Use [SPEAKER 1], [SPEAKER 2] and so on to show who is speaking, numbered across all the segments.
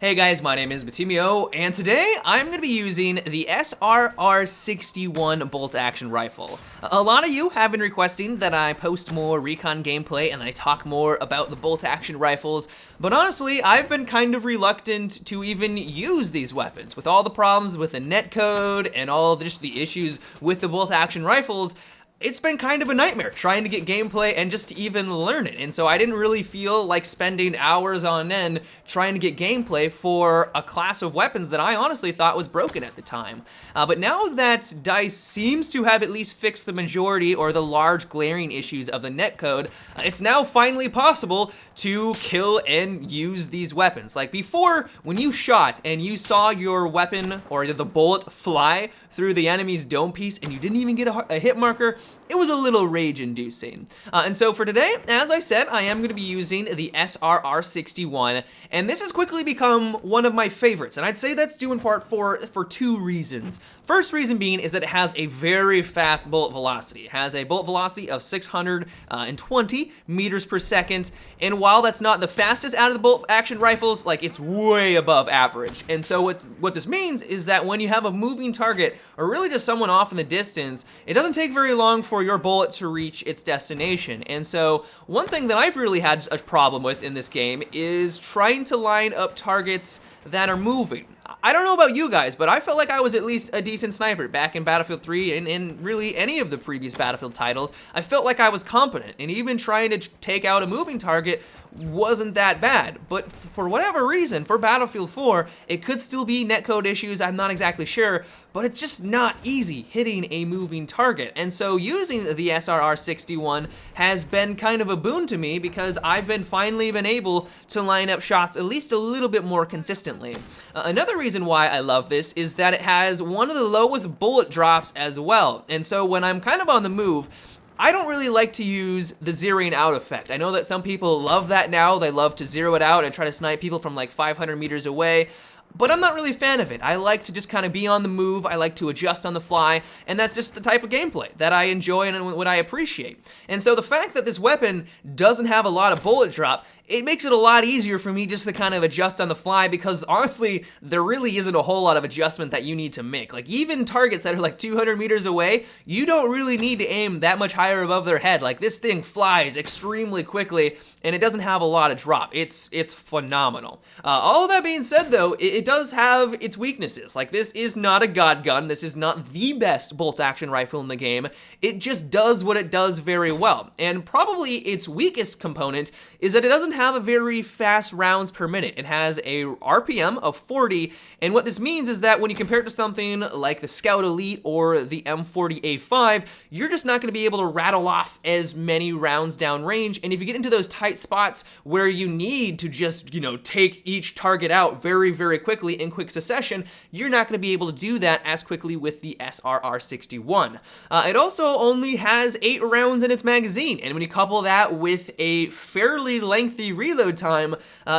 [SPEAKER 1] Hey guys, my name is Batimio, and today I'm going to be using the SRR-61 bolt action rifle. A lot of you have been requesting that I post more recon gameplay and I talk more about the bolt action rifles, but honestly, I've been kind of reluctant to even use these weapons. With all the problems with the netcode and all just the issues with the bolt action rifles, it's been kind of a nightmare trying to get gameplay and just to even learn it. And so I didn't really feel like spending hours on end trying to get gameplay for a class of weapons that I honestly thought was broken at the time. But now that DICE seems to have at least fixed the majority or the large glaring issues of the netcode, it's now finally possible to kill and use these weapons. Like before, when you shot and you saw your weapon or the bullet fly through the enemy's dome piece and you didn't even get a hit marker, it was a little rage-inducing. And so for today, as I said, I am going to be using the SRR-61, and this has quickly become one of my favorites, and I'd say that's due in part for two reasons. First reason being is that it has a very fast bullet velocity. It has a bullet velocity of 620 meters per second, and while that's not the fastest out of the bolt action rifles, like it's way above average. And so what this means is that when you have a moving target, or really just someone off in the distance, it doesn't take very long for your bullet to reach its destination. And so one thing that I've really had a problem with in this game is trying to line up targets that are moving. I don't know about you guys, but I felt like I was at least a decent sniper back in Battlefield 3 and really any of the previous Battlefield titles. I felt like I was competent, and even trying to take out a moving target wasn't that bad. But for whatever reason, for Battlefield 4, it could still be netcode issues, I'm not exactly sure, but it's just not easy hitting a moving target. And so using the SRR-61 has been kind of a boon to me because I've finally been able to line up shots at least a little bit more consistently. Another reason why I love this is that it has one of the lowest bullet drops as well. And so when I'm kind of on the move, I don't really like to use the zeroing out effect. I know that some people love that now. They love to zero it out and try to snipe people from like 500 meters away. But I'm not really a fan of it. I like to just kind of be on the move, I like to adjust on the fly, and that's just the type of gameplay that I enjoy and what I appreciate. And so the fact that this weapon doesn't have a lot of bullet drop, it makes it a lot easier for me just to kind of adjust on the fly, because honestly, there really isn't a whole lot of adjustment that you need to make. Like even targets that are like 200 meters away, you don't really need to aim that much higher above their head. Like this thing flies extremely quickly and it doesn't have a lot of drop. It's phenomenal. All of that being said though, it does have its weaknesses. Like this is not a god gun. This is not the best bolt action rifle in the game. It just does what it does very well. And probably its weakest component is that it doesn't have a very fast rounds per minute. It has a RPM of 40, and what this means is that when you compare it to something like the Scout Elite or the M40A5, you're just not going to be able to rattle off as many rounds downrange. And if you get into those tight spots where you need to just, take each target out very, very quickly in quick succession, you're not going to be able to do that as quickly with the SRR-61. It also only has 8 rounds in its magazine, and when you couple that with a fairly lengthy reload time,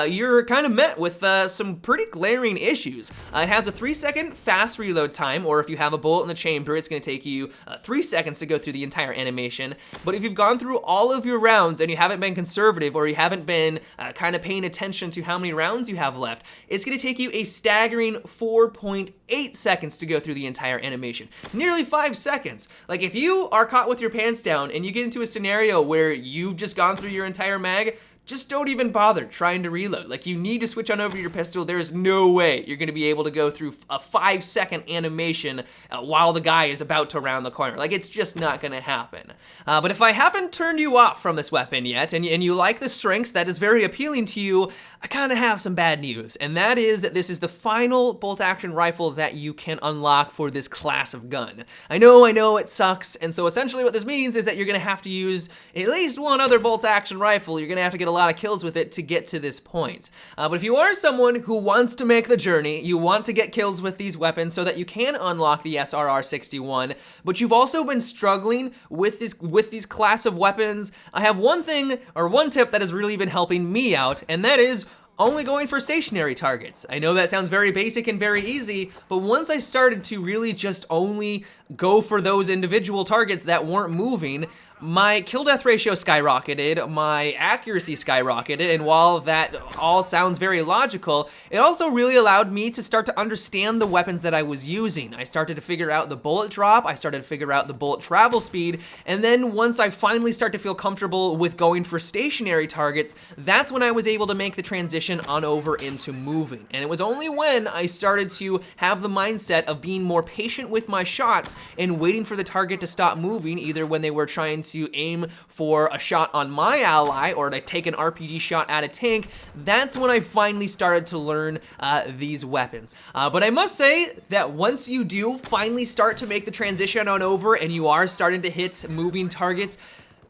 [SPEAKER 1] you're kind of met with some pretty glaring issues. It has a 3-second fast reload time, or if you have a bullet in the chamber, it's going to take you 3 seconds to go through the entire animation. But if you've gone through all of your rounds and you haven't been conservative, or you haven't been kind of paying attention to how many rounds you have left, it's going to take you a staggering 4.8 seconds to go through the entire animation. Nearly 5 seconds. Like if you are caught with your pants down and you get into a scenario where you've just gone through your entire mag, just don't even bother trying to reload. Like you need to switch on over to your pistol. There is no way you're going to be able to go through a 5-second animation while the guy is about to round the corner. Like it's just not going to happen. But if I haven't turned you off from this weapon yet, and you like the strengths, that is very appealing to you, I kind of have some bad news, and that is that this is the final bolt action rifle that you can unlock for this class of gun. I know it sucks, and so essentially what this means is that you're going to have to use at least one other bolt action rifle. You're going to have to get a lot of kills with it to get to this point. But if you are someone who wants to make the journey, you want to get kills with these weapons so that you can unlock the SRR-61, but you've also been struggling with these class of weapons, I have one tip that has really been helping me out, and that is only going for stationary targets. I know that sounds very basic and very easy, but once I started to really just only go for those individual targets that weren't moving, my kill death ratio skyrocketed, my accuracy skyrocketed, and while that all sounds very logical, it also really allowed me to start to understand the weapons that I was using. I started to figure out the bullet drop, I started to figure out the bullet travel speed, and then once I finally start to feel comfortable with going for stationary targets, that's when I was able to make the transition on over into moving. And it was only when I started to have the mindset of being more patient with my shots and waiting for the target to stop moving, either when they were trying to aim for a shot on my ally or to take an RPG shot at a tank, that's when I finally started to learn these weapons. But I must say that once you do finally start to make the transition on over and you are starting to hit moving targets,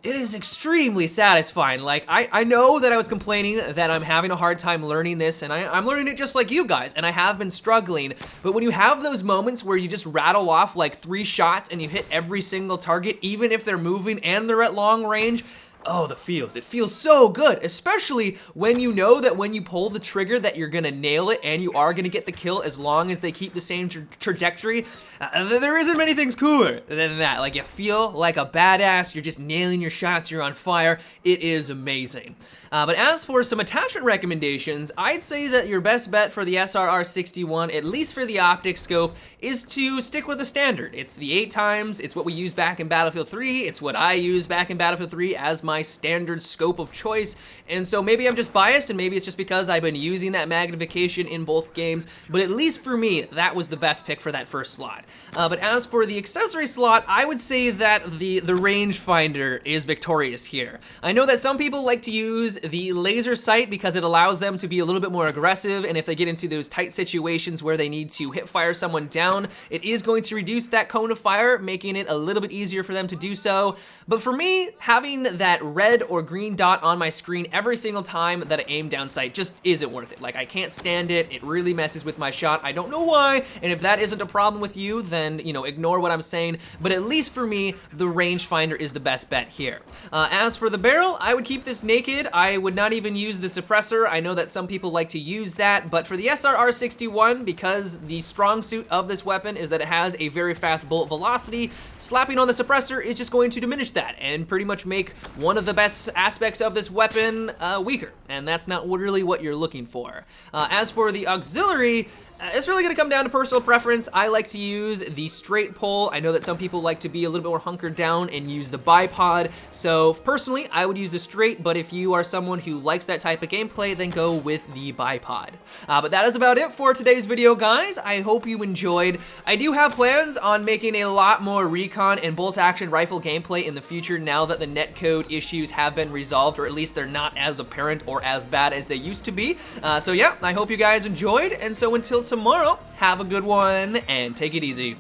[SPEAKER 1] it is extremely satisfying. Like, I know that I was complaining that I'm having a hard time learning this, and I'm learning it just like you guys, and I have been struggling, but when you have those moments where you just rattle off like 3 shots and you hit every single target, even if they're moving and they're at long range, oh, the feels. It feels so good, especially when you know that when you pull the trigger that you're gonna nail it and you are gonna get the kill as long as they keep the same trajectory. There isn't many things cooler than that. Like, you feel like a badass, you're just nailing your shots, you're on fire. It is amazing. But as for some attachment recommendations, I'd say that your best bet for the SRR-61, at least for the optic scope, is to stick with the standard. It's the 8x, it's what we used back in Battlefield 3, it's what I used back in Battlefield 3 as my standard scope of choice, and so maybe I'm just biased, and maybe it's just because I've been using that magnification in both games, but at least for me, that was the best pick for that first slot. But as for the accessory slot, I would say that the rangefinder is victorious here. I know that some people like to use the laser sight because it allows them to be a little bit more aggressive, and if they get into those tight situations where they need to hip fire someone down, it is going to reduce that cone of fire, making it a little bit easier for them to do so. But for me, having that red or green dot on my screen every single time that I aim down sight just isn't worth it. Like, I can't stand it. It really messes with my shot. I don't know why, and if that isn't a problem with you, then, you know, ignore what I'm saying, but at least for me, the rangefinder is the best bet here. As for the barrel, I would keep this naked. I would not even use the suppressor. I know that some people like to use that, but for the SRR-61, because the strong suit of this weapon is that it has a very fast bullet velocity, slapping on the suppressor is just going to diminish that and pretty much make one of the best aspects of this weapon weaker, and that's not really what you're looking for. As for the auxiliary, it's really going to come down to personal preference. I like to use the straight pull. I know that some people like to be a little bit more hunkered down and use the bipod. So personally, I would use the straight, but if you are someone who likes that type of gameplay, then go with the bipod. But that is about it for today's video, guys. I hope you enjoyed. I do have plans on making a lot more recon and bolt action rifle gameplay in the future now that the netcode issues have been resolved, or at least they're not as apparent or as bad as they used to be. So yeah, I hope you guys enjoyed, and so until tomorrow, have a good one and take it easy.